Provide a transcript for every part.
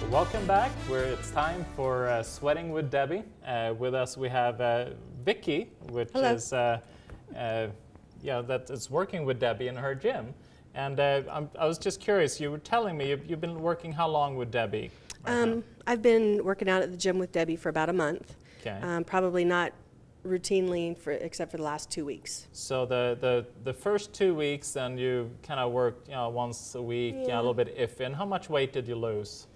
Welcome back. It's time for Sweating with Debbie. With us we have Vicky, which Hello. is that is working with Debbie in her gym. And I was just curious. You were telling me you've been working how long with Debbie? I've been working out at the gym with Debbie for about a month. Okay. Probably not routinely except for the last 2 weeks. So the first 2 weeks, then you kind of worked once a week, a little bit iffy. And how much weight did you lose?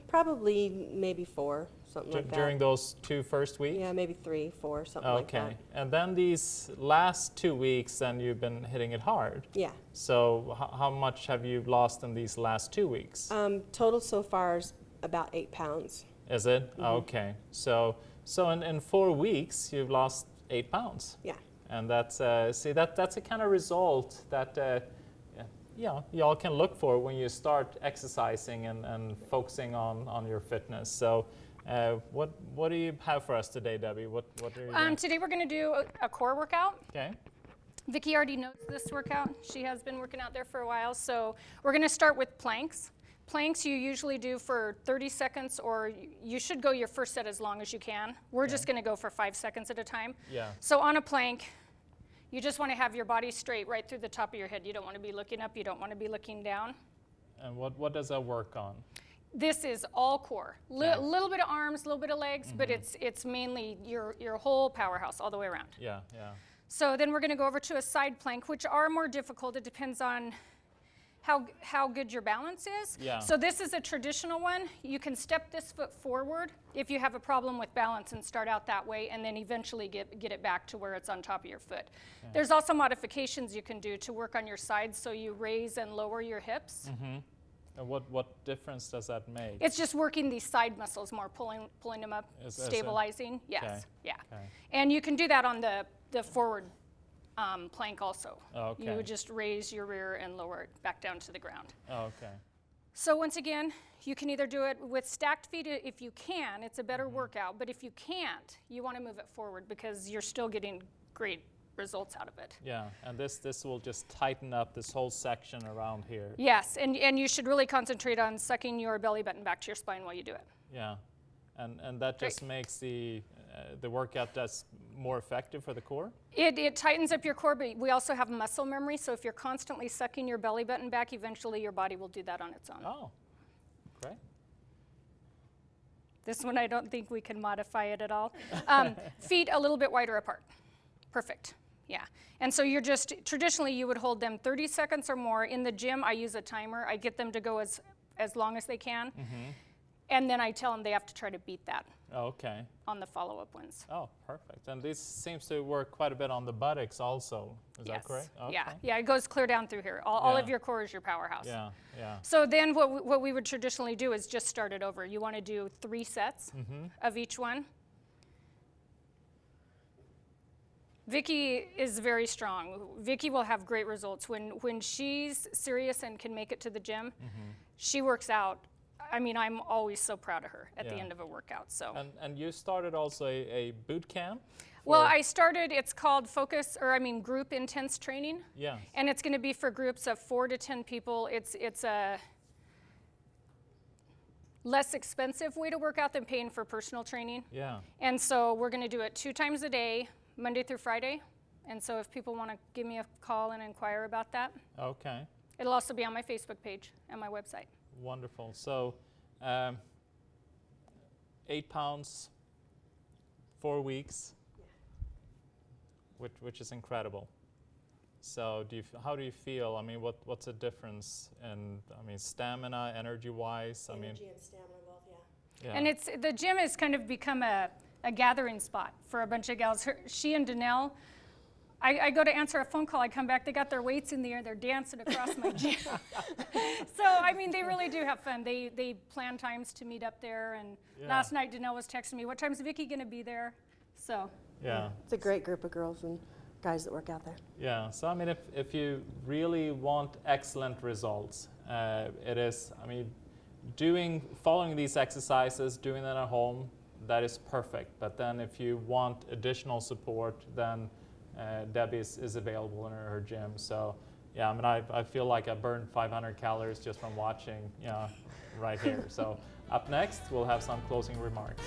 Probably maybe 4, something like that. During those 2 first weeks? Yeah, maybe 3, 4, something like that. Okay. And then these last 2 weeks, then you've been hitting it hard. Yeah. So how much have you lost in these last 2 weeks? Total so far is about 8 pounds. Is it? Mm-hmm. Okay. So in 4 weeks, you've lost 8 pounds. Yeah. And that's that's a kind of result that y'all can look for when you start exercising and focusing on your fitness. So what do you have for us today, Debbie? What are you doing? Today we're going to do a core workout. Okay. Vicky already knows this workout. She has been working out there for a while. So we're going to start with planks. Planks you usually do for 30 seconds, or you should go your first set as long as you can. We're just going to go for 5 seconds at a time. Yeah. So on a plank, you just want to have your body straight right through the top of your head. You don't want to be looking up. You don't want to be looking down. And what does that work on? This is all core. Little bit of arms, a little bit of legs, but it's mainly your whole powerhouse all the way around. Yeah, yeah. So then we're going to go over to a side plank, which are more difficult. It depends on how good your balance is. Yeah. So this is a traditional one. You can step this foot forward if you have a problem with balance and start out that way, and then eventually get it back to where it's on top of your foot. Okay. There's also modifications you can do to work on your sides, so you raise and lower your hips. Mm-hmm. And what difference does that make? It's just working these side muscles more, pulling them up, stabilizing. Yes, okay. Yeah. Okay. And you can do that on the forward plank also. Okay. You would just raise your rear and lower it back down to the ground. Okay. So once again, you can either do it with stacked feet if you can. It's a better workout. But if you can't, you want to move it forward because you're still getting great results out of it. Yeah, and this will just tighten up this whole section around here. Yes, and you should really concentrate on sucking your belly button back to your spine while you do it. Yeah, and that just makes the workout that's more effective for the core? It tightens up your core, but we also have muscle memory, so if you're constantly sucking your belly button back, eventually your body will do that on its own. Oh, great. This one I don't think we can modify it at all. Feet a little bit wider apart. Perfect. Yeah. And so you're just, traditionally you would hold them 30 seconds or more. In the gym, I use a timer. I get them to go as long as they can. Mm-hmm. And then I tell them they have to try to beat that. Okay. On the follow-up ones. Oh, perfect. And this seems to work quite a bit on the buttocks also. Is that correct? Okay. Yeah, it goes clear down through here. All of your core is your powerhouse. Yeah, yeah. So then what we would traditionally do is just start it over. You want to do 3 sets of each one. Vicky is very strong. Vicky will have great results. When she's serious and can make it to the gym, she works out. I mean, I'm always so proud of her at the end of a workout. So. And you started also a boot camp? Well, I started, it's called Group Intense Training. Yeah. And it's going to be for groups of 4 to 10 people. It's a less expensive way to work out than paying for personal training. Yeah. And so we're going to do it 2 times a day, Monday through Friday. And so if people want to give me a call and inquire about that. Okay. It'll also be on my Facebook page and my website. Wonderful. So 8 pounds, 4 weeks, which is incredible. So how do you feel? I mean, what's the difference in, stamina, energy-wise? Energy and stamina both, yeah. And the gym has kind of become a gathering spot for a bunch of gals. She and Danelle, I go to answer a phone call, I come back, they got their weights in the air, they're dancing across my gym. So, they really do have fun. They plan times to meet up there, and last night Danelle was texting me, what time's Vicky gonna be there? So. Yeah. It's a great group of girls and guys that work out there. Yeah, so if you really want excellent results, it is, following these exercises, doing them at home, that is perfect. But then if you want additional support, then Debbie is available in her gym. So yeah, I mean, I feel like I burned 500 calories just from watching, right here. So up next, we'll have some closing remarks.